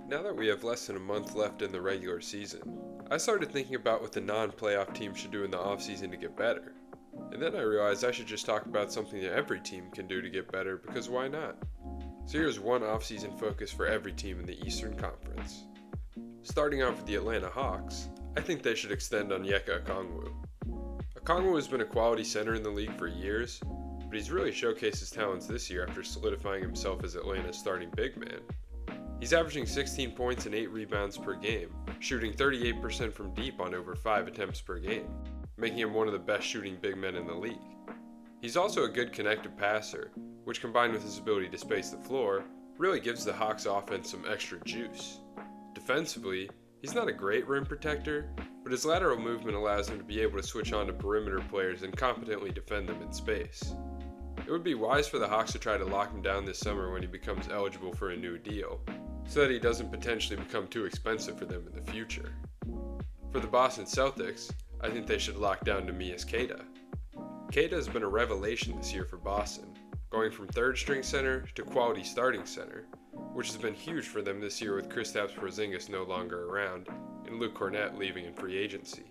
Now that we have less than a month left in the regular season, I started thinking about what the non-playoff team should do in the offseason to get better. And then I realized I should just talk about something that every team can do to get better, because why not? So here's one offseason focus for every team in the Eastern Conference. Starting off with the Atlanta Hawks, I think they should extend Onyeka Okongwu. Okongwu has been a quality center in the league for years, but he's really showcased his talents this year after solidifying himself as Atlanta's starting big man. He's averaging 16 points and 8 rebounds per game, shooting 38% from deep on over 5 attempts per game, making him one of the best shooting big men in the league. He's also a good connected passer, which combined with his ability to space the floor, really gives the Hawks offense some extra juice. Defensively, he's not a great rim protector, but his lateral movement allows him to be able to switch on to perimeter players and competently defend them in space. It would be wise for the Hawks to try to lock him down this summer when he becomes eligible for a new deal, so that he doesn't potentially become too expensive for them in the future. For the Boston Celtics, I think they should lock down Neemias Queta. Queta has been a revelation this year for Boston, going from third string center to quality starting center, which has been huge for them this year with Kristaps Porzingis no longer around and Luke Kornet leaving in free agency.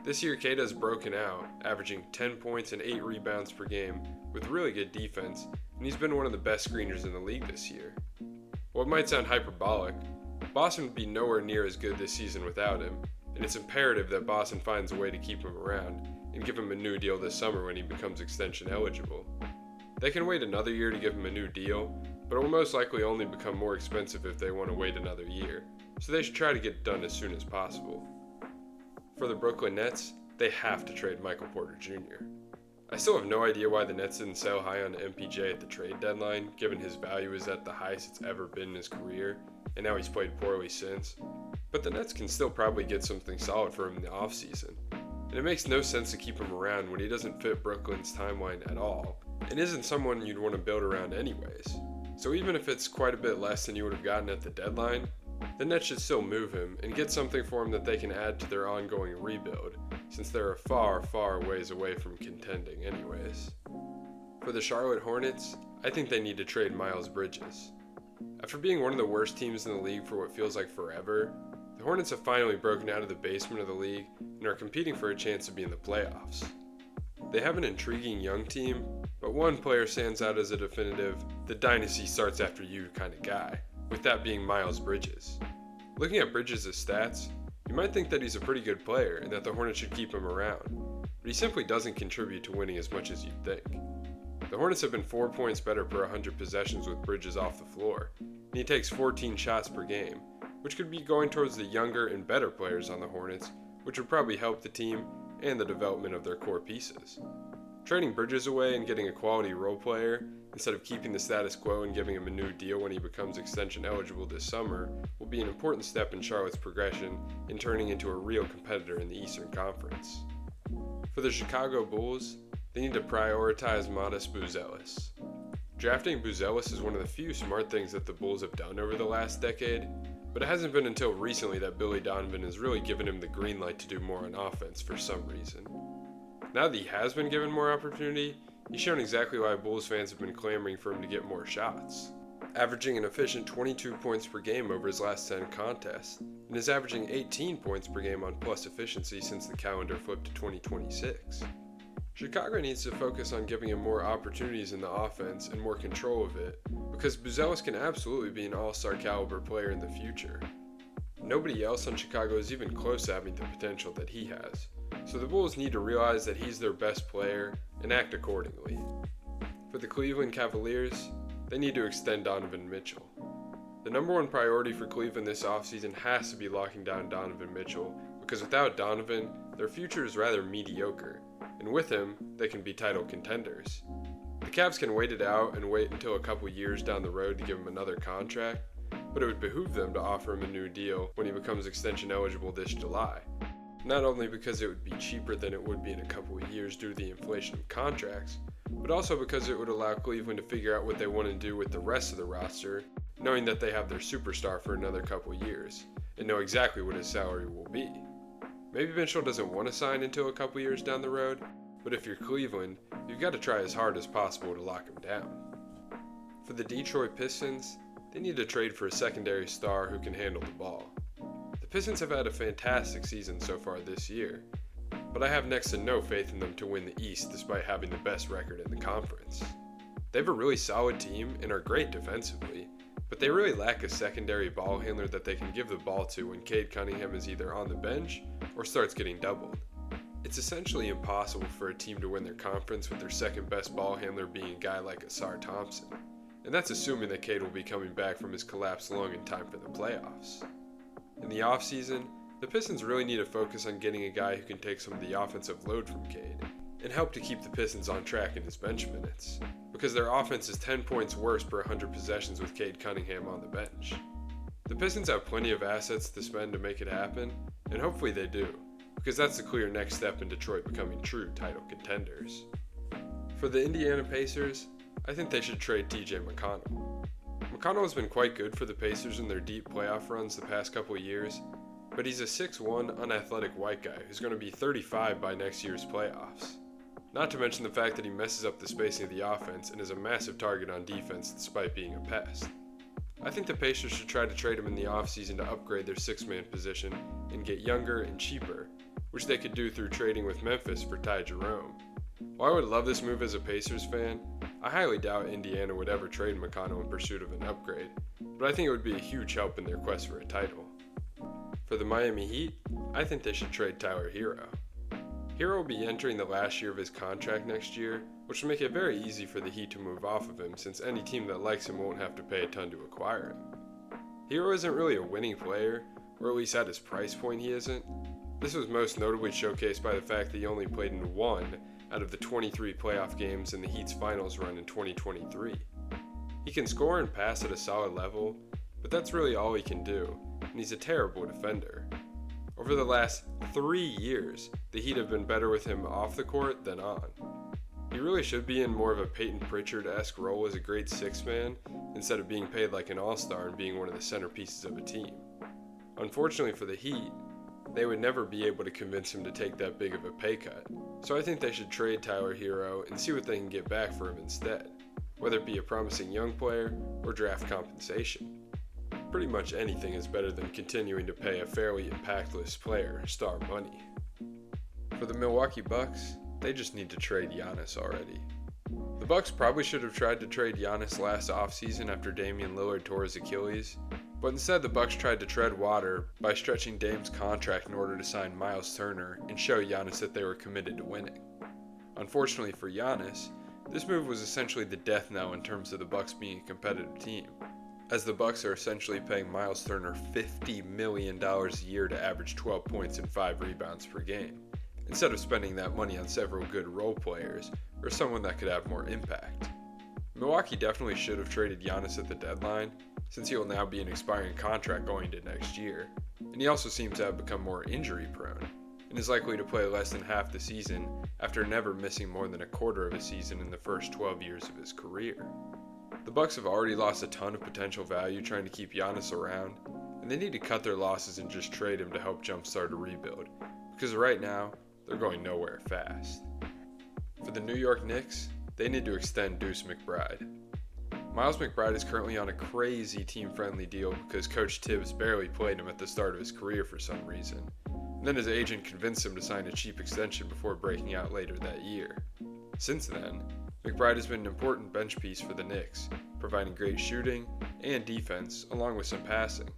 This year Queta has broken out, averaging 10 points and 8 rebounds per game with really good defense, and he's been one of the best screeners in the league this year. While it might sound hyperbolic, Boston would be nowhere near as good this season without him, and it's imperative that Boston finds a way to keep him around and give him a new deal this summer when he becomes extension eligible. They can wait another year to give him a new deal, but it will most likely only become more expensive if they want to wait another year, so they should try to get it done as soon as possible. For the Brooklyn Nets, they have to trade Michael Porter Jr. I still have no idea why the Nets didn't sell high on MPJ at the trade deadline, given his value is at the highest it's ever been in his career, and now he's played poorly since. But the Nets can still probably get something solid for him in the offseason, and it makes no sense to keep him around when he doesn't fit Brooklyn's timeline at all, and isn't someone you'd want to build around anyways. So even if it's quite a bit less than you would have gotten at the deadline, the Nets should still move him and get something for him that they can add to their ongoing rebuild, since they're far, far ways away from contending anyways. For the Charlotte Hornets, I think they need to trade Miles Bridges. After being one of the worst teams in the league for what feels like forever, the Hornets have finally broken out of the basement of the league and are competing for a chance to be in the playoffs. They have an intriguing young team, but one player stands out as a definitive, the dynasty starts after you kind of guy, with that being Miles Bridges. Looking at Bridges' stats, you might think that he's a pretty good player and that the Hornets should keep him around, but he simply doesn't contribute to winning as much as you'd think. The Hornets have been 4 points better per 100 possessions with Bridges off the floor, and he takes 14 shots per game, which could be going towards the younger and better players on the Hornets, which would probably help the team and the development of their core pieces. Trading Bridges away and getting a quality role player, instead of keeping the status quo and giving him a new deal when he becomes extension eligible this summer, will be an important step in Charlotte's progression in turning into a real competitor in the Eastern Conference. For the Chicago Bulls, they need to prioritize Matas Buzelis. Drafting Buzelis is one of the few smart things that the Bulls have done over the last decade, but it hasn't been until recently that Billy Donovan has really given him the green light to do more on offense for some reason. Now that he has been given more opportunity, he's shown exactly why Bulls fans have been clamoring for him to get more shots. Averaging an efficient 22 points per game over his last 10 contests, and is averaging 18 points per game on plus efficiency since the calendar flipped to 2026. Chicago needs to focus on giving him more opportunities in the offense and more control of it, because Buzelis can absolutely be an all-star caliber player in the future. Nobody else on Chicago is even close to having the potential that he has, so the Bulls need to realize that he's their best player and act accordingly. For the Cleveland Cavaliers, they need to extend Donovan Mitchell. The number one priority for Cleveland this offseason has to be locking down Donovan Mitchell, because without Donovan, their future is rather mediocre, and with him, they can be title contenders. The Cavs can wait it out and wait until a couple years down the road to give him another contract, but it would behoove them to offer him a new deal when he becomes extension eligible this July. Not only because it would be cheaper than it would be in a couple of years due to the inflation of contracts, but also because it would allow Cleveland to figure out what they want to do with the rest of the roster, knowing that they have their superstar for another couple of years, and know exactly what his salary will be. Maybe Mitchell doesn't want to sign until a couple years down the road, but if you're Cleveland, you've got to try as hard as possible to lock him down. For the Detroit Pistons, they need to trade for a secondary star who can handle the ball. The Pistons have had a fantastic season so far this year, but I have next to no faith in them to win the East despite having the best record in the conference. They have a really solid team and are great defensively, but they really lack a secondary ball handler that they can give the ball to when Cade Cunningham is either on the bench or starts getting doubled. It's essentially impossible for a team to win their conference with their second best ball handler being a guy like Ausar Thompson, and that's assuming that Cade will be coming back from his collapsed lung in time for the playoffs. In the offseason, the Pistons really need to focus on getting a guy who can take some of the offensive load from Cade and help to keep the Pistons on track in his bench minutes, because their offense is 10 points worse per 100 possessions with Cade Cunningham on the bench. The Pistons have plenty of assets to spend to make it happen, and hopefully they do, because that's the clear next step in Detroit becoming true title contenders. For the Indiana Pacers, I think they should trade TJ McConnell. McConnell has been quite good for the Pacers in their deep playoff runs the past couple of years, but he's a 6'1" unathletic white guy who's going to be 35 by next year's playoffs. Not to mention the fact that he messes up the spacing of the offense and is a massive target on defense despite being a pest. I think the Pacers should try to trade him in the offseason to upgrade their six-man position and get younger and cheaper, which they could do through trading with Memphis for Ty Jerome. While I would love this move as a Pacers fan, I highly doubt Indiana would ever trade McConnell in pursuit of an upgrade, but I think it would be a huge help in their quest for a title. For the Miami Heat, I think they should trade Tyler Hero. Hero will be entering the last year of his contract next year, which will make it very easy for the Heat to move off of him since any team that likes him won't have to pay a ton to acquire him. Hero isn't really a winning player, or at least at his price point he isn't. This was most notably showcased by the fact that he only played in 1 out of the 23 playoff games in the Heat's finals run in 2023. He can score and pass at a solid level, but that's really all he can do, and he's a terrible defender. Over the last 3 years, the Heat have been better with him off the court than on. He really should be in more of a Peyton Pritchard-esque role as a great six-man, instead of being paid like an all-star and being one of the centerpieces of a team. Unfortunately for the Heat, they would never be able to convince him to take that big of a pay cut, so I think they should trade Tyler Hero and see what they can get back for him instead, whether it be a promising young player or draft compensation. Pretty much anything is better than continuing to pay a fairly impactless player star money. For the Milwaukee Bucks, they just need to trade Giannis already. The Bucks probably should have tried to trade Giannis last offseason after Damian Lillard tore his Achilles, but instead the Bucks tried to tread water by stretching Dame's contract in order to sign Miles Turner and show Giannis that they were committed to winning. Unfortunately for Giannis, this move was essentially the death knell in terms of the Bucks being a competitive team, as the Bucks are essentially paying Miles Turner $50 million a year to average 12 points and 5 rebounds per game, instead of spending that money on several good role players or someone that could have more impact. Milwaukee definitely should have traded Giannis at the deadline, since he will now be an expiring contract going into next year, and he also seems to have become more injury prone, and is likely to play less than half the season after never missing more than a quarter of a season in the first 12 years of his career. The Bucks have already lost a ton of potential value trying to keep Giannis around, and they need to cut their losses and just trade him to help jumpstart a rebuild, because right now, they're going nowhere fast. For the New York Knicks, they need to extend Deuce McBride. Miles McBride is currently on a crazy team-friendly deal because Coach Tibbs barely played him at the start of his career for some reason, and then his agent convinced him to sign a cheap extension before breaking out later that year. Since then, McBride has been an important bench piece for the Knicks, providing great shooting and defense along with some passing.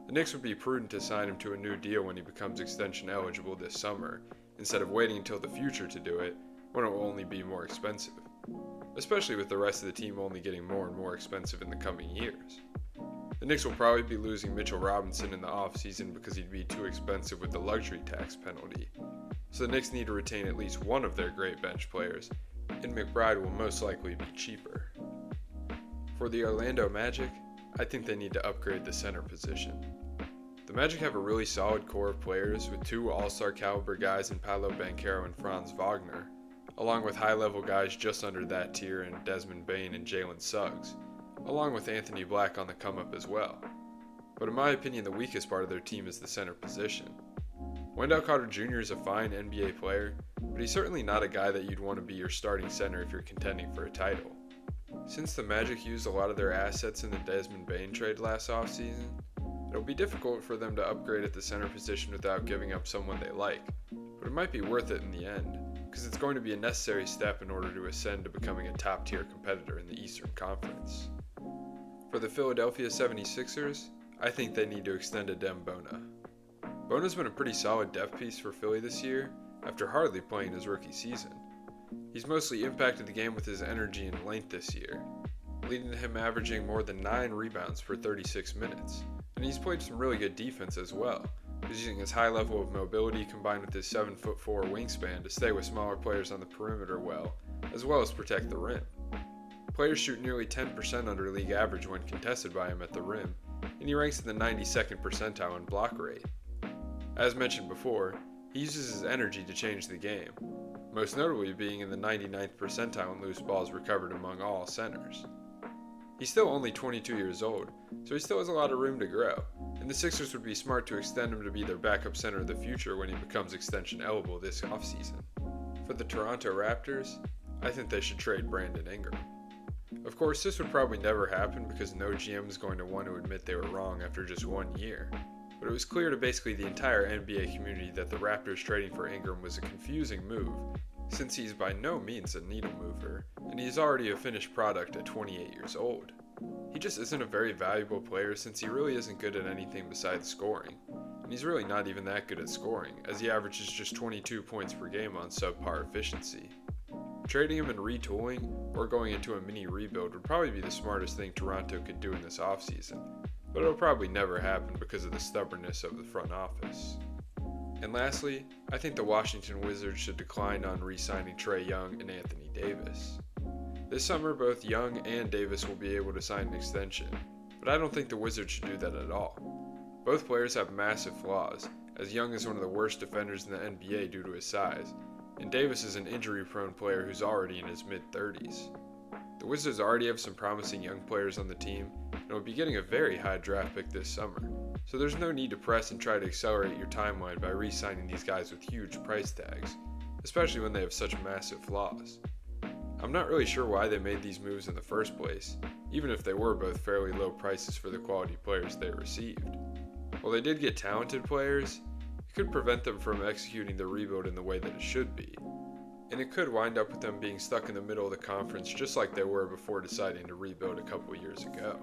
The Knicks would be prudent to sign him to a new deal when he becomes extension eligible this summer, instead of waiting until the future to do it when it will only be more expensive, especially with the rest of the team only getting more and more expensive in the coming years. The Knicks will probably be losing Mitchell Robinson in the offseason because he'd be too expensive with the luxury tax penalty, so the Knicks need to retain at least one of their great bench players, and McBride will most likely be cheaper. For the Orlando Magic, I think they need to upgrade the center position. The Magic have a really solid core of players with 2 all-star caliber guys in Paolo Banchero and Franz Wagner, along with high-level guys just under that tier in Desmond Bane and Jalen Suggs, along with Anthony Black on the come-up as well. But in my opinion, the weakest part of their team is the center position. Wendell Carter Jr. is a fine NBA player, but he's certainly not a guy that you'd want to be your starting center if you're contending for a title. Since the Magic used a lot of their assets in the Desmond Bane trade last offseason, it'll be difficult for them to upgrade at the center position without giving up someone they like, but it might be worth it in the end, because it's going to be a necessary step in order to ascend to becoming a top-tier competitor in the Eastern Conference. For the Philadelphia 76ers, I think they need to extend Adem Bona. Bona's been a pretty solid depth piece for Philly this year, after hardly playing his rookie season. He's mostly impacted the game with his energy and length this year, leading to him averaging more than 9 rebounds per 36 minutes, and he's played some really good defense as well, using his high level of mobility combined with his 7'4" wingspan to stay with smaller players on the perimeter well as protect the rim. Players shoot nearly 10% under league average when contested by him at the rim, and he ranks in the 92nd percentile in block rate. As mentioned before, he uses his energy to change the game, most notably being in the 99th percentile in loose balls recovered among all centers. He's still only 22 years old, so he still has a lot of room to grow, and the Sixers would be smart to extend him to be their backup center of the future when he becomes extension eligible this offseason. For the Toronto Raptors, I think they should trade Brandon Ingram. Of course, this would probably never happen because no GM is going to want to admit they were wrong after just 1 year, but it was clear to basically the entire NBA community that the Raptors trading for Ingram was a confusing move, since he's by no means a needle mover, and he's already a finished product at 28 years old. He just isn't a very valuable player since he really isn't good at anything besides scoring, and he's really not even that good at scoring, as he averages just 22 points per game on subpar efficiency. Trading him and retooling, or going into a mini rebuild would probably be the smartest thing Toronto could do in this offseason, but it'll probably never happen because of the stubbornness of the front office. And lastly, I think the Washington Wizards should decline on re-signing Trae Young and Anthony Davis. This summer, both Young and Davis will be able to sign an extension, but I don't think the Wizards should do that at all. Both players have massive flaws, as Young is one of the worst defenders in the NBA due to his size, and Davis is an injury-prone player who's already in his mid-30s. The Wizards already have some promising young players on the team, and will be getting a very high draft pick this summer, so there's no need to press and try to accelerate your timeline by re-signing these guys with huge price tags, especially when they have such massive flaws. I'm not really sure why they made these moves in the first place, even if they were both fairly low prices for the quality players they received. While they did get talented players, it could prevent them from executing the rebuild in the way that it should be, and it could wind up with them being stuck in the middle of the conference just like they were before deciding to rebuild a couple years ago.